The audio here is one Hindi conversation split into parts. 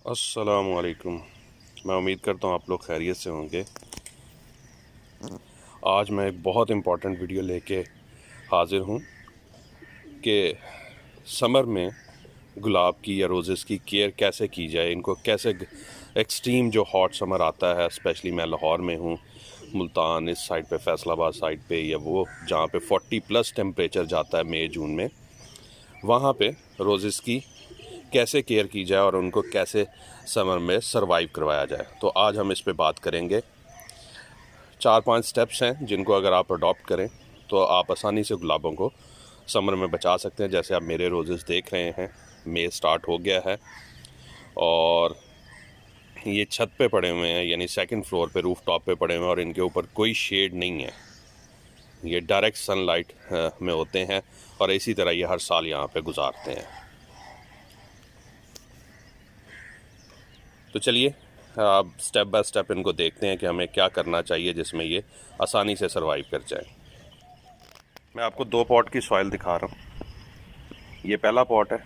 अस्सलामुअलैकुम। मैं उम्मीद करता हूँ आप लोग खैरियत से होंगे। आज मैं एक बहुत इम्पॉर्टेंट वीडियो लेके हाज़िर हूँ कि समर में गुलाब की या रोज़ेस की केयर कैसे की जाए। इनको कैसे एक्सट्रीम जो हॉट समर आता है, स्पेशली मैं लाहौर में हूँ, मुल्तान इस साइड पे, फैसलाबाद साइड पे, या वो जहाँ पे 40+ टेम्परेचर जाता है मई जून में, वहाँ पे रोज़ेस की कैसे केयर की जाए और उनको कैसे समर में सरवाइव करवाया जाए। तो आज हम इस पे बात करेंगे। 4-5 स्टेप्स हैं जिनको अगर आप अडॉप्ट करें तो आप आसानी से गुलाबों को समर में बचा सकते हैं। जैसे आप मेरे रोज़ेस देख रहे हैं, मई स्टार्ट हो गया है और ये छत पे पड़े हुए हैं, यानी सेकंड फ्लोर पे, रूफ टॉप पे पड़े हुए हैं और इनके ऊपर कोई शेड नहीं है। ये डायरेक्ट सनलाइट में होते हैं और इसी तरह ये हर साल यहाँ पे गुजारते हैं। तो चलिए अब स्टेप बाय स्टेप इनको देखते हैं कि हमें क्या करना चाहिए जिसमें ये आसानी से सरवाइव कर जाए। मैं आपको 2 पॉट की सॉइल दिखा रहा हूँ। ये पहला पॉट है।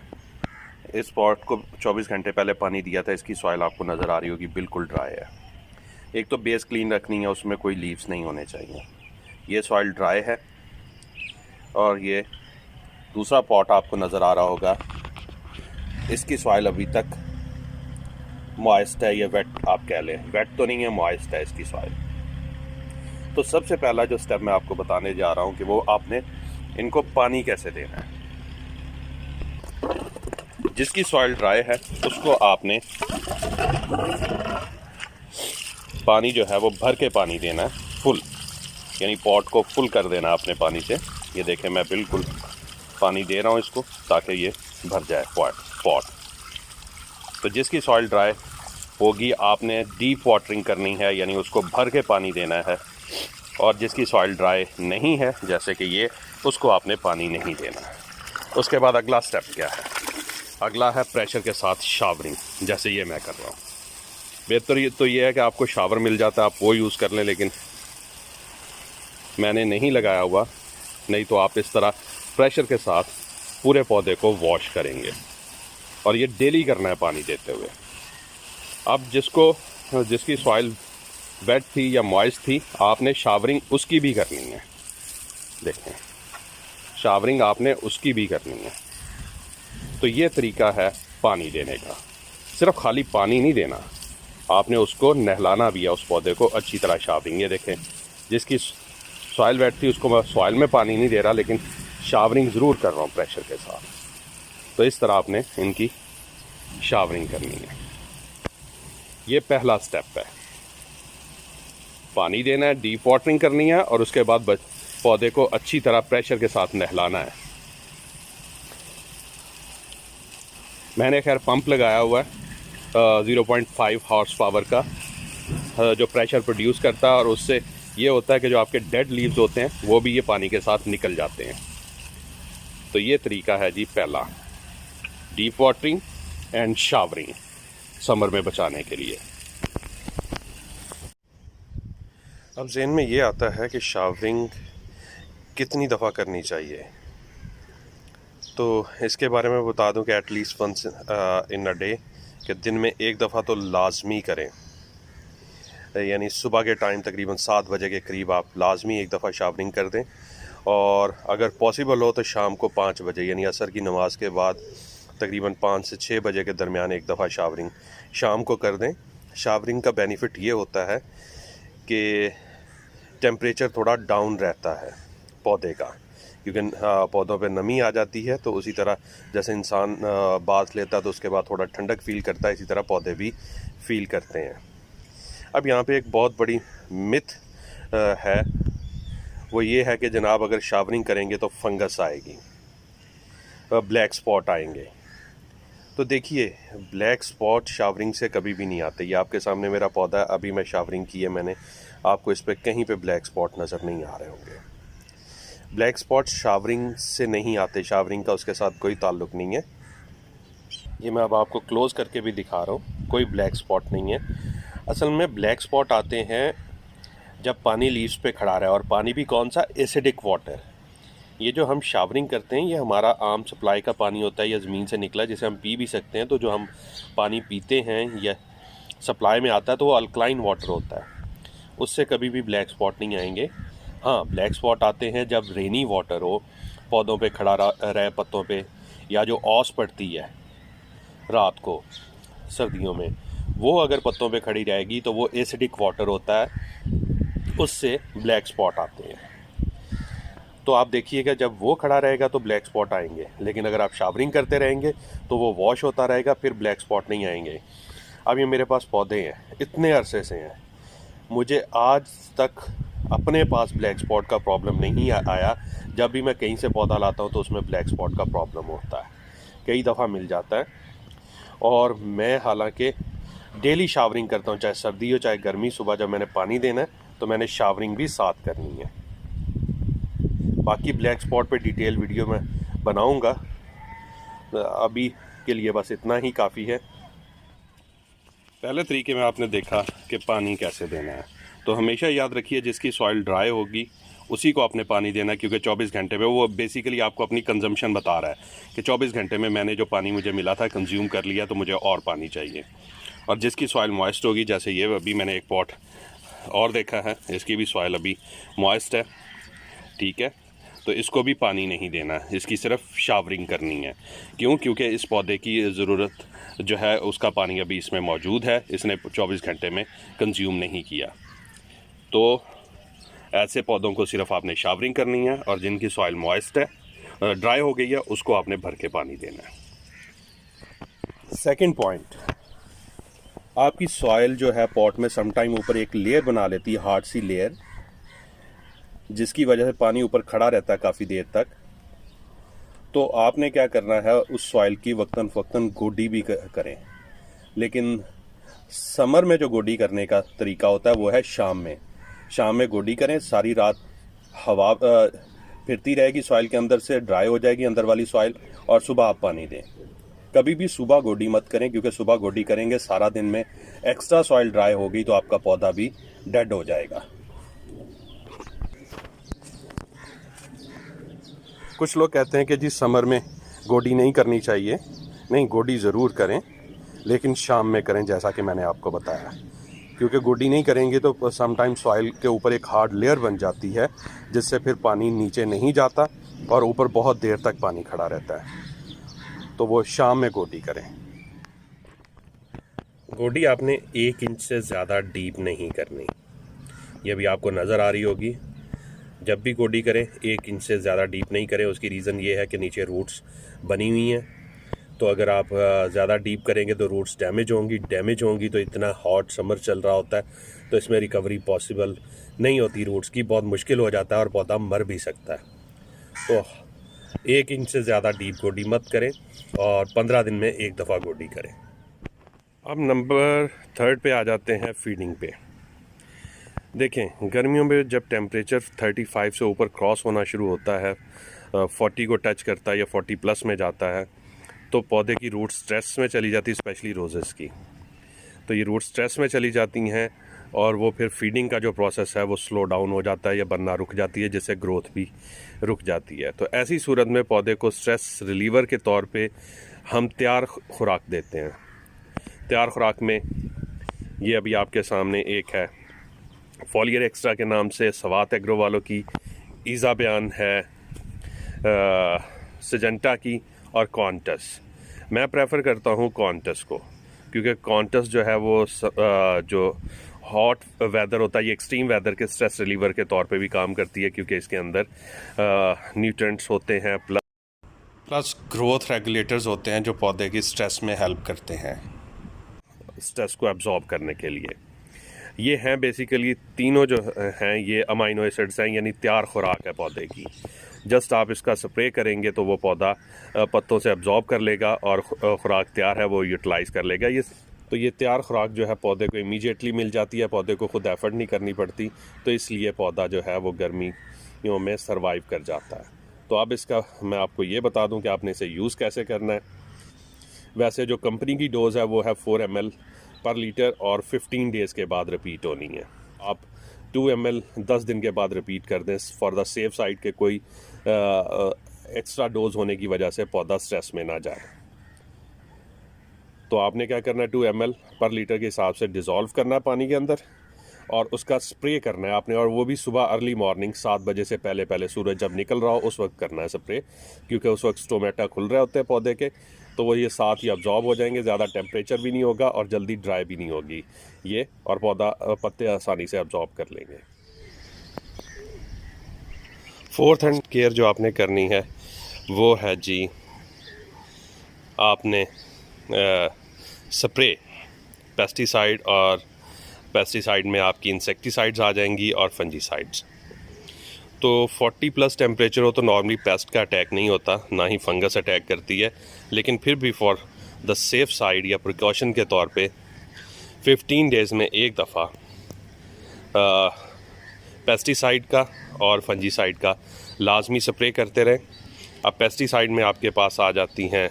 इस पॉट को 24 घंटे पहले पानी दिया था। इसकी सॉइल आपको नज़र आ रही होगी, बिल्कुल ड्राई है। एक तो बेस क्लीन रखनी है, उसमें कोई लीव्स नहीं होने चाहिए। ये सॉइल ड्राई है। और ये दूसरा पॉट आपको नज़र आ रहा होगा, इसकी सॉइल अभी तक मॉइस्ट है, या वेट आप कह लें। वेट तो नहीं है, मॉइस्ट है इसकी सॉइल। तो सबसे पहला जो स्टेप मैं आपको बताने जा रहा हूँ कि वो आपने इनको पानी कैसे देना है। जिसकी सॉइल ड्राई है उसको आपने पानी जो है वो भर के पानी देना है, फुल, यानी पॉट को फुल कर देना अपने पानी से। ये देखें, मैं बिल्कुल पानी दे रहा हूँ इसको ताकि ये भर जाए पॉट। तो जिसकी सॉइल ड्राई होगी आपने डीप वाटरिंग करनी है, यानी उसको भर के पानी देना है। और जिसकी सॉइल ड्राई नहीं है, जैसे कि ये, उसको आपने पानी नहीं देना। उसके बाद अगला स्टेप क्या है? अगला है प्रेशर के साथ शावरिंग, जैसे ये मैं कर रहा हूँ। बेहतर तो ये है कि आपको शावर मिल जाता है, आप वो यूज़ कर लें, लेकिन मैंने नहीं लगाया हुआ। नहीं तो आप इस तरह प्रेशर के साथ पूरे पौधे को वॉश करेंगे और ये डेली करना है पानी देते हुए। अब जिसकी सॉइल वेट थी या मॉइस्ट थी, आपने शावरिंग उसकी भी करनी है। देखें, शावरिंग आपने उसकी भी करनी है। तो ये तरीका है पानी देने का। सिर्फ खाली पानी नहीं देना, आपने उसको नहलाना भी है, उस पौधे को अच्छी तरह शावरिंग। ये देखें, जिसकी सॉइल वेट थी उसको मैं सॉइल में पानी नहीं दे रहा, लेकिन शावरिंग ज़रूर कर रहा हूँ प्रेशर के साथ। तो इस तरह आपने इनकी शावरिंग करनी है। ये पहला स्टेप है। पानी देना है, डीप वाटरिंग करनी है और उसके बाद पौधे को अच्छी तरह प्रेशर के साथ नहलाना है। मैंने खैर पंप लगाया हुआ है 0.5 हॉर्स पावर का, जो प्रेशर प्रोड्यूस करता है, और उससे ये होता है कि जो आपके डेड लीव्स होते हैं वो भी ये पानी के साथ निकल जाते हैं। तो ये तरीका है जी पहला, deep watering and showering summer में बचाने के लिए। अब ज़हन में ये आता है कि शावरिंग कितनी दफ़ा करनी चाहिए। तो इसके बारे में बता दूं कि at least once in a day, कि दिन में एक दफ़ा तो लाजमी करें। यानी सुबह के टाइम तकरीबन 7 बजे के करीब आप लाजमी एक दफ़ा शावरिंग कर दें, और अगर पॉसिबल हो तो शाम को 5 बजे, यानी असर की नमाज़ के बाद तकरीबन 5 से 6 बजे के दरमियान एक दफ़ा शावरिंग शाम को कर दें। शावरिंग का बेनिफिट ये होता है कि टेम्परेचर थोड़ा डाउन रहता है पौधे का, क्योंकि पौधों पे नमी आ जाती है। तो उसी तरह जैसे इंसान बाथ लेता है तो उसके बाद थोड़ा ठंडक फ़ील करता है, इसी तरह पौधे भी फ़ील करते हैं। अब यहाँ पे एक बहुत बड़ी मिथ है, वो ये है कि जनाब अगर शावरिंग करेंगे तो फंगस आएगी, ब्लैक स्पॉट आएंगे। तो देखिए, ब्लैक स्पॉट शावरिंग से कभी भी नहीं आते। ये आपके सामने मेरा पौधा है, अभी मैं शावरिंग की है मैंने, आपको इस पर कहीं पे ब्लैक स्पॉट नज़र नहीं आ रहे होंगे। ब्लैक स्पॉट शावरिंग से नहीं आते, शावरिंग का उसके साथ कोई ताल्लुक़ नहीं है। ये मैं अब आपको क्लोज़ करके भी दिखा रहा हूँ, कोई ब्लैक स्पॉट नहीं है। असल में ब्लैक स्पॉट आते हैं जब पानी लीव्स पे खड़ा रहा है, और पानी भी कौन सा, एसिडिक वाटर। ये जो हम शावरिंग करते हैं ये हमारा आम सप्लाई का पानी होता है या ज़मीन से निकला, जिसे हम पी भी सकते हैं। तो जो हम पानी पीते हैं या सप्लाई में आता है तो वो अल्कलाइन वाटर होता है, उससे कभी भी ब्लैक स्पॉट नहीं आएंगे। हाँ, ब्लैक स्पॉट आते हैं जब रेनी वाटर हो, पौधों पे खड़ा रहे पत्तों पे, या जो ओस पड़ती है रात को सर्दियों में, वो अगर पत्तों पे खड़ी रहेगी तो वो एसिडिक वाटर होता है, उससे ब्लैक स्पॉट आते हैं। तो आप देखिएगा जब वो खड़ा रहेगा तो ब्लैक स्पॉट आएंगे, लेकिन अगर आप शावरिंग करते रहेंगे तो वो वॉश होता रहेगा, फिर ब्लैक स्पॉट नहीं आएंगे। अब ये मेरे पास पौधे हैं, इतने अरसे से हैं, मुझे आज तक अपने पास ब्लैक स्पॉट का प्रॉब्लम नहीं आया। जब भी मैं कहीं से पौधा लाता हूँ तो उसमें ब्लैक स्पॉट का प्रॉब्लम होता है, कई दफ़ा मिल जाता है। और मैं हालांकि डेली शावरिंग करता हूँ, चाहे सर्दी हो चाहे गर्मी। सुबह जब मैंने पानी देना है तो मैंने शावरिंग भी साथ करनी है। बाकी ब्लैक स्पॉट पे डिटेल वीडियो मैं बनाऊंगा, अभी के लिए बस इतना ही काफ़ी है। पहले तरीके में आपने देखा कि पानी कैसे देना है, तो हमेशा याद रखिए जिसकी सॉइल ड्राई होगी उसी को आपने पानी देना, क्योंकि 24 घंटे में वो बेसिकली आपको अपनी कंजम्पशन बता रहा है कि 24 घंटे में मैंने जो पानी मुझे मिला था कंज्यूम कर लिया, तो मुझे और पानी चाहिए। और जिसकी सॉइल मॉइस्ट होगी, जैसे ये अभी मैंने एक पॉट और देखा है, इसकी भी सॉइल अभी मॉइस्ट है, ठीक है, तो इसको भी पानी नहीं देना, इसकी सिर्फ शावरिंग करनी है। क्यों? क्योंकि इस पौधे की ज़रूरत जो है उसका पानी अभी इसमें मौजूद है, इसने 24 घंटे में कंज्यूम नहीं किया। तो ऐसे पौधों को सिर्फ आपने शावरिंग करनी है, और जिनकी सॉइल मॉइस्ट है, ड्राई हो गई है, उसको आपने भर के पानी देना है। सेकंड पॉइंट, आपकी सॉइल जो है पॉट में समटाइम ऊपर एक लेयर बना लेती है, हार्ड सी लेयर, जिसकी वजह से पानी ऊपर खड़ा रहता है काफ़ी देर तक। तो आपने क्या करना है, उस सॉइल की वक्तन फ़वक्तन गोडी भी करें। लेकिन समर में जो गोडी करने का तरीका होता है वो है शाम में गोडी करें। सारी रात हवा फिरती रहेगी सॉइल के अंदर से, ड्राई हो जाएगी अंदर वाली सॉइल, और सुबह आप पानी दें। कभी भी सुबह गोडी मत करें, क्योंकि सुबह गोडी करेंगे सारा दिन में एक्स्ट्रा सॉइल ड्राई होगी तो आपका पौधा भी डेड हो जाएगा। कुछ लोग कहते हैं कि जी समर में गोडी नहीं करनी चाहिए। नहीं, गोडी ज़रूर करें, लेकिन शाम में करें, जैसा कि मैंने आपको बताया। क्योंकि गोडी नहीं करेंगे तो समटाइम सॉइल के ऊपर एक हार्ड लेयर बन जाती है, जिससे फिर पानी नीचे नहीं जाता और ऊपर बहुत देर तक पानी खड़ा रहता है। तो वो शाम में गोडी करें। गोडी आपने 1 इंच से ज़्यादा डीप नहीं करनी, ये भी आपको नज़र आ रही होगी। जब भी गोडी करें 1 इंच से ज़्यादा डीप नहीं करें। उसकी रीज़न ये है कि नीचे रूट्स बनी हुई हैं, तो अगर आप ज़्यादा डीप करेंगे तो रूट्स डैमेज होंगी। तो इतना हॉट समर चल रहा होता है तो इसमें रिकवरी पॉसिबल नहीं होती, रूट्स की बहुत मुश्किल हो जाता है और पौधा मर भी सकता है। तो 1 इंच से ज़्यादा डीप गोडी मत करें, और 15 दिन में एक दफ़ा गोडी करें। अब नंबर 3 पे आ जाते हैं, फीडिंग पे। देखें, गर्मियों में जब टेम्परेचर 35 से ऊपर क्रॉस होना शुरू होता है, 40 को टच करता है या 40 प्लस में जाता है, तो पौधे की रूट स्ट्रेस में चली जाती है, स्पेशली रोजेस की। तो ये रूट स्ट्रेस में चली जाती हैं और वो फिर फीडिंग का जो प्रोसेस है वो स्लो डाउन हो जाता है या बनना रुक जाती है, जिससे ग्रोथ भी रुक जाती है। तो ऐसी सूरत में पौधे को स्ट्रेस रिलीवर के तौर पे हम तैयार खुराक देते हैं। तैयार खुराक में ये अभी आपके सामने एक है, फॉलियर एक्स्ट्रा के नाम से सवात एग्रो वालों की ईज़ा बयान है, सिजेंटा की और कॉन्टस। मैं प्रेफर करता हूँ कॉन्टस को, क्योंकि कॉन्टस जो है वो जो हॉट वेदर होता है, ये एक्सट्रीम वेदर के स्ट्रेस रिलीवर के तौर पे भी काम करती है, क्योंकि इसके अंदर न्यूट्रिएंट्स होते हैं, प्लस ग्रोथ रेगुलेटर्स होते हैं जो पौधे की स्ट्रेस में हेल्प करते हैं, स्ट्रेस को एब्जॉर्ब करने के लिए। ये हैं बेसिकली तीनों जो हैं ये अमाइनो एसिड्स हैं, यानी तैयार खुराक है पौधे की। जस्ट आप इसका स्प्रे करेंगे तो वो पौधा पत्तों से एब्जॉर्ब कर लेगा और खुराक तैयार है वो यूटिलाइज़ कर लेगा। ये तैयार खुराक जो है पौधे को इमीडिएटली मिल जाती है, पौधे को खुद एफर्ट नहीं करनी पड़ती, तो इसलिए पौधा जो है वो गर्मियों में सर्वाइव कर जाता है। तो अब इसका मैं आपको ये बता दूं कि आपने इसे यूज़ कैसे करना है। वैसे जो कंपनी की डोज़ है वो है 4 ml पर लीटर और 15 डेज़ के बाद रिपीट होनी है। आप 2 ml 10 दिन के बाद रिपीट कर दें फॉर द सेफ साइड के कोई एक्स्ट्रा डोज होने की वजह से पौधा स्ट्रेस में ना जाए। तो आपने क्या करना है, 2 ml पर लीटर के हिसाब से डिज़ोल्व करना है पानी के अंदर और उसका स्प्रे करना है आपने, और वो भी सुबह अर्ली मॉर्निंग 7 बजे से पहले पहले सूरज जब निकल रहा हो उस वक्त करना है स्प्रे, क्योंकि उस वक्त स्टोमेटा खुल रहे होते हैं पौधे के, तो वो ये साथ ही अब्जॉर्ब हो जाएंगे, ज़्यादा टेम्परेचर भी नहीं होगा और जल्दी ड्राई भी नहीं होगी ये, और पौधा पत्ते आसानी से अब्जॉर्ब कर लेंगे। फोर्थ एंड केयर जो आपने करनी है वो है जी आपने स्प्रे पेस्टिसाइड, और पेस्टिसाइड में आपकी इंसेक्टिसाइड्स आ जाएंगी और फंजीसाइड्स। तो 40+ टेम्परेचर हो तो नॉर्मली पेस्ट का अटैक नहीं होता, ना ही फंगस अटैक करती है, लेकिन फिर भी फॉर द सेफ साइड या प्रिकॉशन के तौर पे 15 डेज़ में एक दफ़ा पेस्टिसाइड का और फंजीसाइड का लाजमी स्प्रे करते रहें। अब पेस्टिसाइड में आपके पास आ जाती हैं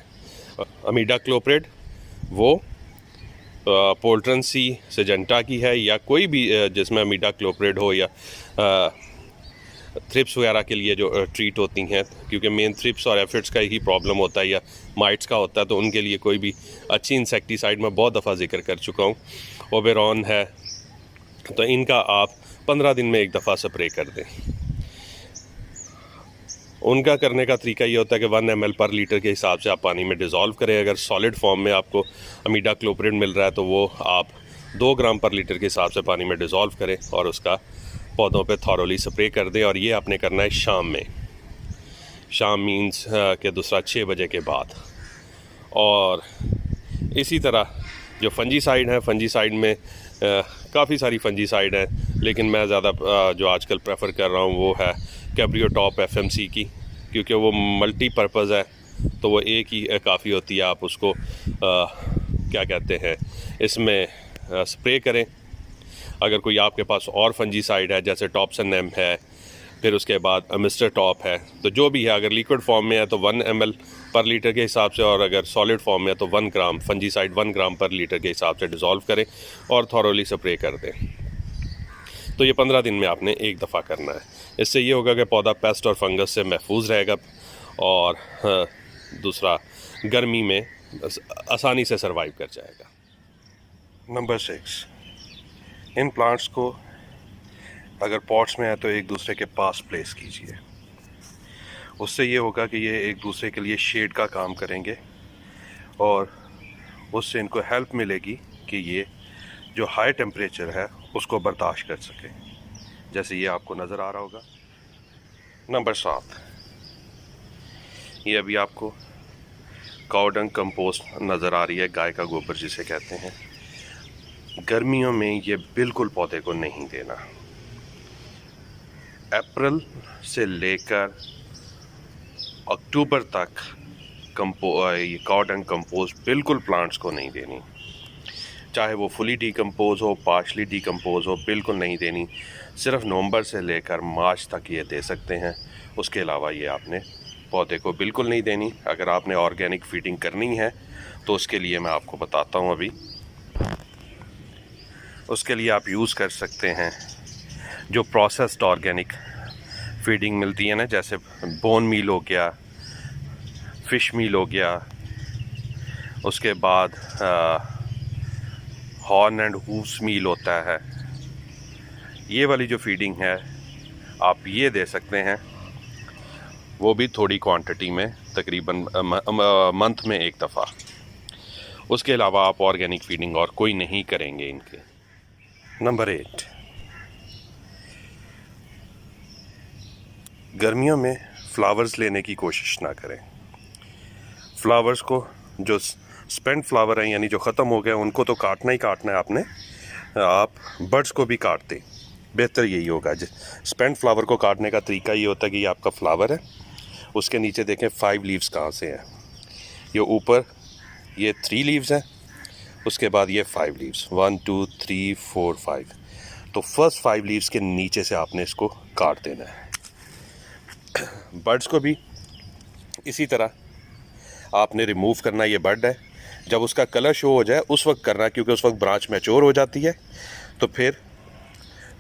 अमीडाक्लोप्रिड, वो पोल्ट्रन सी सिजेंटा की है, या कोई भी जिसमें अमीडाक्लोप्रिड हो, या थ्रिप्स वगैरह के लिए जो ट्रीट होती हैं, क्योंकि मेन थ्रिप्स और एफिड्स का ही प्रॉब्लम होता है या माइट्स का होता है, तो उनके लिए कोई भी अच्छी इंसेक्टिसाइड मैं बहुत दफ़ा जिक्र कर चुका हूँ, ओबेरॉन है, तो इनका आप 15 दिन में एक दफ़ा स्प्रे कर दें। उनका करने का तरीका ये होता है कि 1 ml पर लीटर के हिसाब से आप पानी में डिज़ोल्व करें। अगर सॉलिड फॉर्म में आपको अमीडाक्लोप्रिड मिल रहा है तो वो आप 2 ग्राम पर लीटर के हिसाब से पानी में डिज़ोल्व करें और उसका पौधों पे थॉरोली स्प्रे कर दें। और ये आपने करना है शाम में, शाम मीन्स के दूसरा 6 बजे के बाद। और इसी तरह जो फंजीसाइड है, फंजीसाइड में काफ़ी सारी फंजीसाइड है, लेकिन मैं ज़्यादा जो आजकल प्रेफर कर रहा हूँ वो है कैब्रियो टॉप FMC की, क्योंकि वो मल्टीपर्पज़ है, तो वो एक ही काफ़ी होती है। आप उसको क्या कहते हैं इसमें स्प्रे करें। अगर कोई आपके पास और फंजीसाइड है जैसे टॉप्सन एम है, फिर उसके बाद मिस्टर टॉप है, तो जो भी है, अगर लिक्विड फॉर्म में है तो 1 ml पर लीटर के हिसाब से, और अगर सॉलिड फॉर्म में है तो 1 ग्राम फंजीसाइड 1 ग्राम पर लीटर के हिसाब से डिज़ोल्व करें और थॉरोली स्प्रे कर दें। तो ये 15 दिन में आपने एक दफ़ा करना है। इससे ये होगा कि पौधा पेस्ट और फंगस से महफूज रहेगा, और दूसरा गर्मी में आसानी से सर्वाइव कर जाएगा। नंबर 6, इन प्लांट्स को अगर पॉट्स में है तो एक दूसरे के पास प्लेस कीजिए। उससे ये होगा कि ये एक दूसरे के लिए शेड का काम करेंगे, और उससे इनको हेल्प मिलेगी कि ये जो हाई टेम्परेचर है उसको बर्दाश्त कर सके, जैसे ये आपको नज़र आ रहा होगा। नंबर 7, ये अभी आपको काउडंग कंपोस्ट नज़र आ रही है, गाय का गोबर जिसे कहते हैं। गर्मियों में ये बिल्कुल पौधे को नहीं देना। अप्रैल से लेकर अक्टूबर तक ये काउडंग कंपोस्ट बिल्कुल प्लांट्स को नहीं देनी, चाहे वो फुली डीकम्पोज हो, पार्शली डीकम्पोज हो, बिल्कुल नहीं देनी। सिर्फ नवंबर से लेकर मार्च तक ये दे सकते हैं, उसके अलावा ये आपने पौधे को बिल्कुल नहीं देनी। अगर आपने ऑर्गेनिक फीडिंग करनी है तो उसके लिए मैं आपको बताता हूँ अभी। उसके लिए आप यूज़ कर सकते हैं जो प्रोसेस्ड ऑर्गेनिक फीडिंग मिलती है ना, जैसे बोन मील हो गया, फिश मील हो गया, उसके बाद हॉर्न एंड हूव्स मील होता है। ये वाली जो फीडिंग है आप ये दे सकते हैं, वो भी थोड़ी क्वांटिटी में, तकरीबन मंथ में एक दफ़ा। उसके अलावा आप ऑर्गेनिक फीडिंग और कोई नहीं करेंगे इनके। नंबर 8, गर्मियों में फ्लावर्स लेने की कोशिश ना करें। फ्लावर्स को, जो स्पेंड फ्लावर हैं यानी जो ख़त्म हो गए, उनको तो काटना ही काटना है आपने। आप बर्ड्स को भी काट दें, बेहतर यही होगा। स्पेंड फ्लावर को काटने का तरीका ये होता है कि ये आपका फ्लावर है, उसके नीचे देखें 5 लीव्स कहाँ से हैं। ये ऊपर ये 3 लीव्स हैं, उसके बाद ये 5 लीव्स, 1 2 3 4 5। तो फर्स्ट 5 लीव्स के नीचे से आपने इसको काट देना है। बर्ड्स को भी इसी तरह आपने रिमूव करना। ये बर्ड है, जब उसका कलर शो हो जाए उस वक्त करना, क्योंकि उस वक्त ब्रांच मैच्योर हो जाती है, तो फिर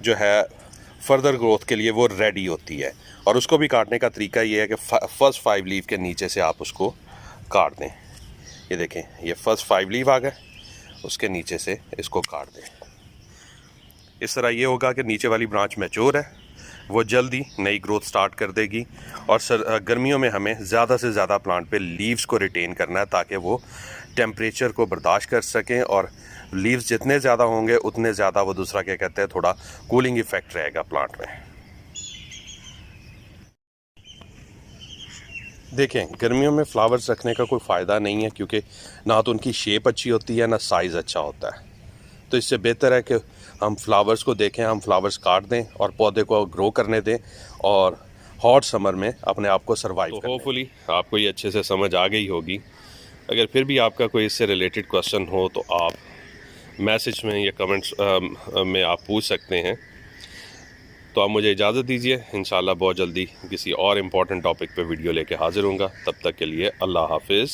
जो है फर्दर ग्रोथ के लिए वो रेडी होती है। और उसको भी काटने का तरीका ये है कि फर्स्ट 5 लीव के नीचे से आप उसको काट दें। ये देखें, ये फर्स्ट 5 लीव आ गए, उसके नीचे से इसको काट दें। इस तरह ये होगा कि नीचे वाली ब्रांच मैच्योर है, वो जल्दी नई ग्रोथ स्टार्ट कर देगी। और गर्मियों में हमें ज़्यादा से ज़्यादा प्लांट पे लीव्स को रिटेन करना है ताकि वो टेम्परेचर को बर्दाश्त कर सकें, और लीव्स जितने ज़्यादा होंगे उतने ज़्यादा वो दूसरा क्या कहते हैं, थोड़ा कूलिंग इफेक्ट रहेगा प्लांट में। देखें, गर्मियों में फ्लावर्स रखने का कोई फ़ायदा नहीं है क्योंकि ना तो उनकी शेप अच्छी होती है ना साइज़ अच्छा होता है। तो इससे बेहतर है कि हम फ्लावर्स को देखें, हम फ्लावर्स काट दें और पौधे को ग्रो करने दें और हॉट समर में अपने आप को सर्वाइव करें। होपफुली आपको ये अच्छे से समझ आ गई होगी। अगर फिर भी आपका कोई इससे रिलेटेड क्वेश्चन हो तो आप मैसेज में या कमेंट्स में आप पूछ सकते हैं। तो आप मुझे इजाज़त दीजिए, इंशाल्लाह बहुत जल्दी किसी और इम्पोर्टेंट टॉपिक पे वीडियो लेके हाज़िर होऊंगा। तब तक के लिए अल्लाह हाफिज़।